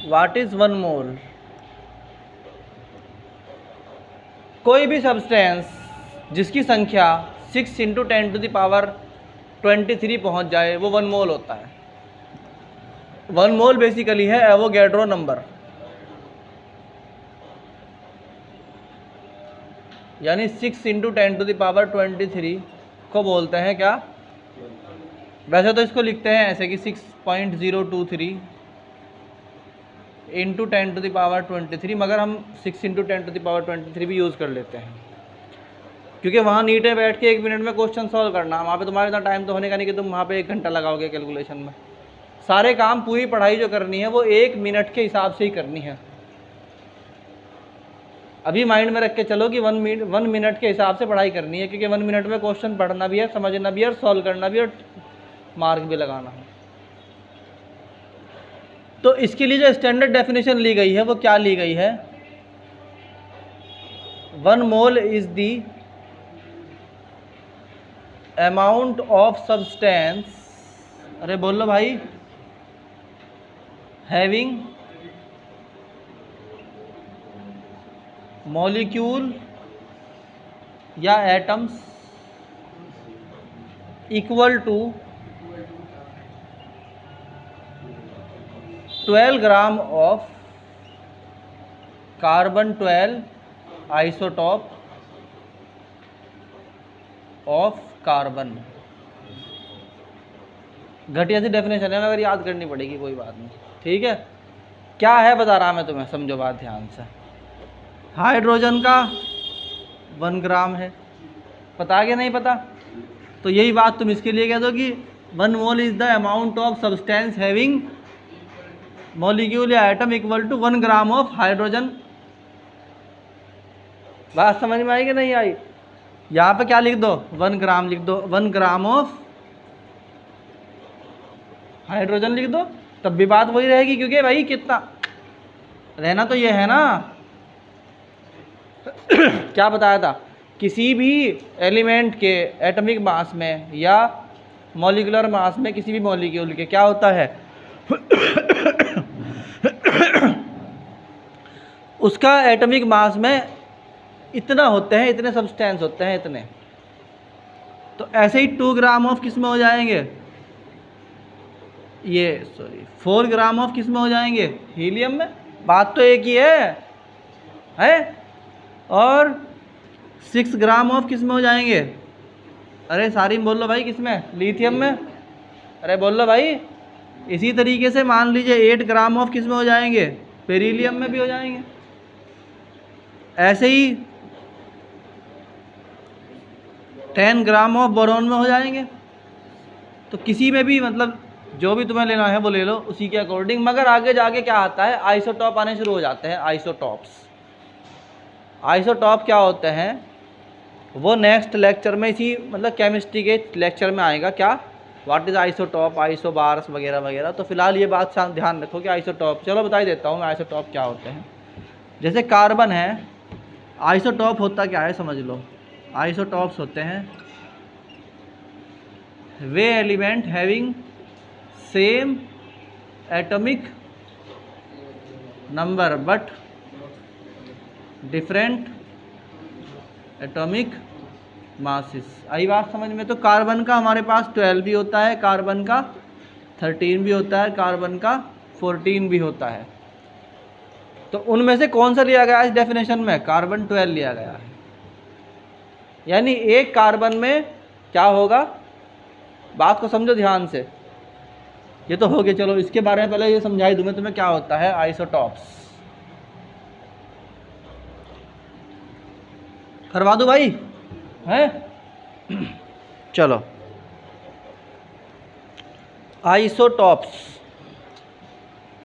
What is 1 मोल? कोई भी substance जिसकी संख्या 6 × 10⁻23 पहुंच जाए वो 1 मोल होता है। 1 मोल बेसिकली है एवोगैड्रो नंबर, यानी 6 × 10⁻23 को बोलते हैं क्या? वैसे तो इसको लिखते हैं ऐसे कि 6.023 × 10⁻23, मगर हम 6 × 10⁻23 भी यूज़ कर लेते हैं, क्योंकि वहाँ नीटे बैठ के 1 मिनट में क्वेश्चन सॉल्व करना, वहाँ पे तुम्हारे इतना टाइम तो होने का नहीं कि तुम वहाँ पे 1 घंटा लगाओगे कैलकुलेशन में। सारे काम, पूरी पढ़ाई जो करनी है वो 1 मिनट के हिसाब से ही करनी है। अभी माइंड में रख के चलो कि 1 मिनट के हिसाब से पढ़ाई करनी है, क्योंकि 1 मिनट में क्वेश्चन पढ़ना भी है, समझना भी है, और सॉल्व करना भी है, और मार्क भी लगाना है। तो इसके लिए जो स्टैंडर्ड डेफिनेशन ली गई है वो क्या ली गई है? 1 mole is the amount of substance, अरे बोल लो भाई, हैविंग मॉलिक्यूल या atoms equal to 12 gram of carbon 12 isotope of carbon. घटिया सी डेफिनेशन है, मगर याद करनी पड़ेगी, कोई बात नहीं, ठीक है। क्या है बता रहा मैं तुम्हें, समझो बात ध्यान से। हाइड्रोजन का 1 ग्राम है, पता है कि नहीं पता? तो यही बात तुम इसके लिए कह दो कि 1 mole is the amount of substance having molecule या atom equal to 1 gram of hydrogen. बात समझ में आई कि नहीं आई? यहाँ पे क्या लिख दो? 1 ग्राम लिख दो, 1 ग्राम ऑफ हाइड्रोजन लिख दो, तब भी बात वही रहेगी, क्योंकि भाई कितना रहना तो ये है ना क्या बताया था? किसी भी एलिमेंट के एटॉमिक मास में या मॉलिक्यूलर मास में किसी भी मॉलिक्यूल के क्या होता है उसका एटॉमिक मास में इतना होते हैं, इतने सब्सटेंस होते हैं, इतने। तो ऐसे ही 2 ग्राम ऑफ किस में हो जाएंगे? ये 4 ग्राम ऑफ किस में हो जाएंगे? हीलियम में। बात तो एक ही है? और 6 ग्राम ऑफ किस में हो जाएंगे? अरे सारी बोल लो भाई, किस में? लिथियम में। अरे बोल लो भाई। इसी तरीके से मान लीजिए 8 ग्राम ऑफ किस में हो जाएंगे? बेरिलियम में भी हो जाएंगे। ऐसे ही 10 ग्राम ऑफ बोरॉन में हो जाएंगे। तो किसी में भी, मतलब जो भी तुम्हें लेना है वो ले लो उसी के अकॉर्डिंग। मगर आगे जाके क्या आता है? आइसोटॉप आने शुरू हो जाते हैं। आइसोटॉप क्या होते हैं वो नेक्स्ट लेक्चर में, इसी मतलब केमिस्ट्री के लेक्चर में आएगा। क्या? व्हाट इज़ आइसोटॉप, आइसोबार्स वगैरह वगैरह। तो फिलहाल ये बात ध्यान रखो कि आइसोटॉप, चलो बता ही देता हूँ मैं आइसोटॉप क्या होते हैं। जैसे कार्बन है, आइसोटॉप होता क्या है समझ लो। आइसोटॉप्स होते हैं वे element having same atomic number but different atomic masses. आई बात समझ में? तो कार्बन का हमारे पास 12 भी होता है, कार्बन का 13 भी होता है, कार्बन का 14 भी होता है। तो उनमें से कौन सा लिया गया है इस डेफिनेशन में? कार्बन 12 लिया गया है। यानी एक कार्बन में क्या होगा, बात को समझो ध्यान से। ये तो हो गया, चलो इसके बारे में पहले ये समझाई दूं मैं तुम्हें क्या होता है आइसोटॉप्स। करवा दूं भाई? हैं? चलो, आइसोटॉप्स